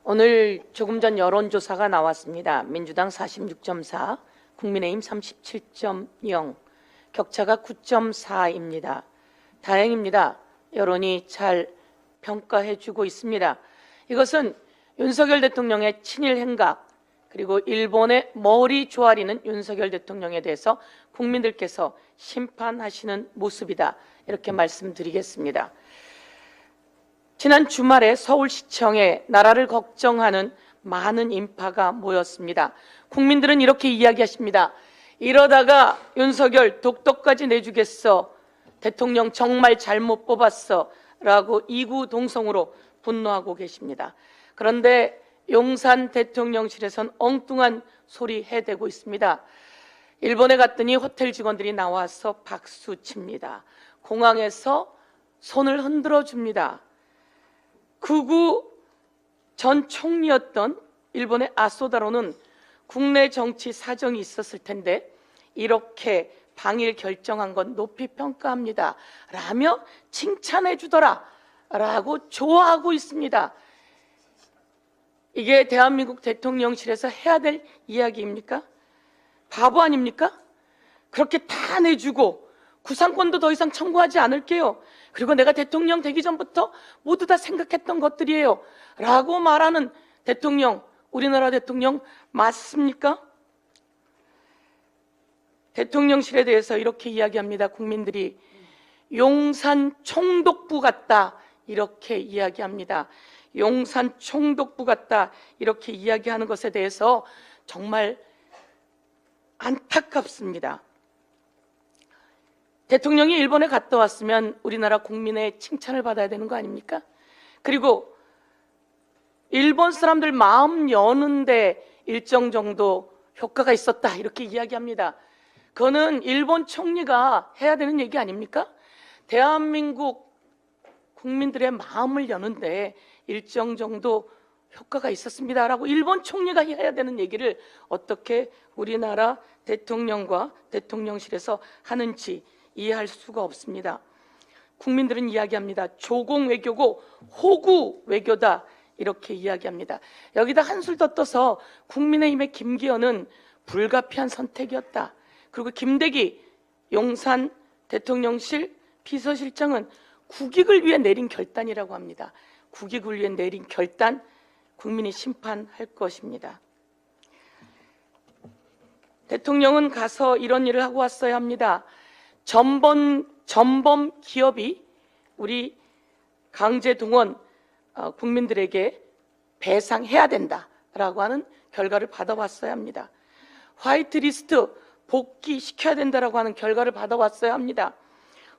오늘 조금 전 여론조사가 나왔습니다. 민주당 46.4, 국민의힘 37.0, 격차가 9.4입니다. 다행입니다. 여론이 잘 평가해주고 있습니다. 이것은 윤석열 대통령의 친일 행각, 그리고 일본의 머리 조아리는 윤석열 대통령에 대해서 국민들께서 심판하시는 모습이다, 이렇게 말씀드리겠습니다. 지난 주말에 서울시청에 나라를 걱정하는 많은 인파가 모였습니다. 국민들은 이렇게 이야기하십니다. 이러다가 윤석열 독도까지 내주겠어, 대통령 정말 잘못 뽑았어 라고 이구동성으로 분노하고 계십니다. 그런데 용산 대통령실에선 엉뚱한 소리 해대고 있습니다. 일본에 갔더니 호텔 직원들이 나와서 박수 칩니다. 공항에서 손을 흔들어 줍니다. 극우 전 총리였던 일본의 아소다로는 국내 정치 사정이 있었을 텐데 이렇게 방일 결정한 건 높이 평가합니다 라며 칭찬해 주더라 라고 좋아하고 있습니다. 이게 대한민국 대통령실에서 해야 될 이야기입니까? 바보 아닙니까? 그렇게 다 내주고 구상권도 더 이상 청구하지 않을게요, 그리고 내가 대통령 되기 전부터 모두 다 생각했던 것들이에요 라고 말하는 대통령, 우리나라 대통령 맞습니까? 대통령실에 대해서 이렇게 이야기합니다. 국민들이 용산 총독부 같다, 이렇게 이야기합니다. 용산 총독부 같다, 이렇게 이야기하는 것에 대해서 정말 안타깝습니다. 대통령이 일본에 갔다 왔으면 우리나라 국민의 칭찬을 받아야 되는 거 아닙니까? 그리고 일본 사람들 마음 여는데 일정 정도 효과가 있었다, 이렇게 이야기합니다. 그거는 일본 총리가 해야 되는 얘기 아닙니까? 대한민국 국민들의 마음을 여는데 일정 정도 효과가 있었습니다 라고 일본 총리가 해야 되는 얘기를 어떻게 우리나라 대통령과 대통령실에서 하는지 이해할 수가 없습니다. 국민들은 이야기합니다. 조공 외교고 호구 외교다, 이렇게 이야기합니다. 여기다 한술 더 떠서 국민의힘의 김기현은 불가피한 선택이었다, 그리고 김대기 용산 대통령실 비서실장은 국익을 위해 내린 결단이라고 합니다. 국익을 위해 내린 결단, 국민이 심판할 것입니다. 대통령은 가서 이런 일을 하고 왔어야 합니다. 전범 기업이 우리 강제동원 국민들에게 배상해야 된다라고 하는 결과를 받아왔어야 합니다. 화이트리스트 복귀시켜야 된다라고 하는 결과를 받아왔어야 합니다.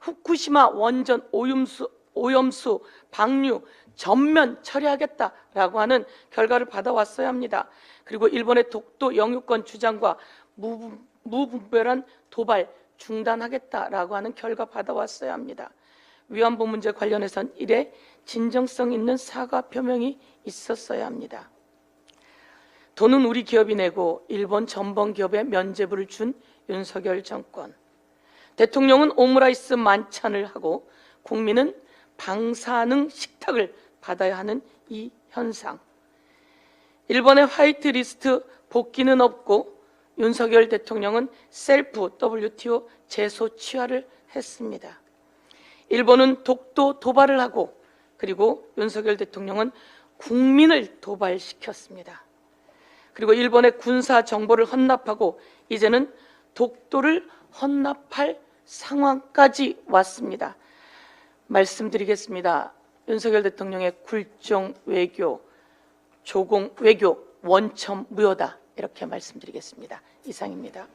후쿠시마 원전 오염수 방류 전면 처리하겠다라고 하는 결과를 받아왔어야 합니다. 그리고 일본의 독도 영유권 주장과 무분별한 도발 중단하겠다라고 하는 결과 받아왔어야 합니다. 위안부 문제 관련해선 이래 진정성 있는 사과 표명이 있었어야 합니다. 돈은 우리 기업이 내고 일본 전범 기업에 면죄부를 준 윤석열 정권, 대통령은 오므라이스 만찬을 하고 국민은 방사능 식탁을 받아야 하는 이 현상, 일본의 화이트리스트 복귀는 없고 윤석열 대통령은 셀프 WTO 제소 취하를 했습니다. 일본은 독도 도발을 하고 그리고 윤석열 대통령은 국민을 도발시켰습니다. 그리고 일본의 군사 정보를 헌납하고 이제는 독도를 헌납할 상황까지 왔습니다. 말씀드리겠습니다. 윤석열 대통령의 굴종 외교, 조공 외교 원천 무효다, 이렇게 말씀드리겠습니다. 이상입니다.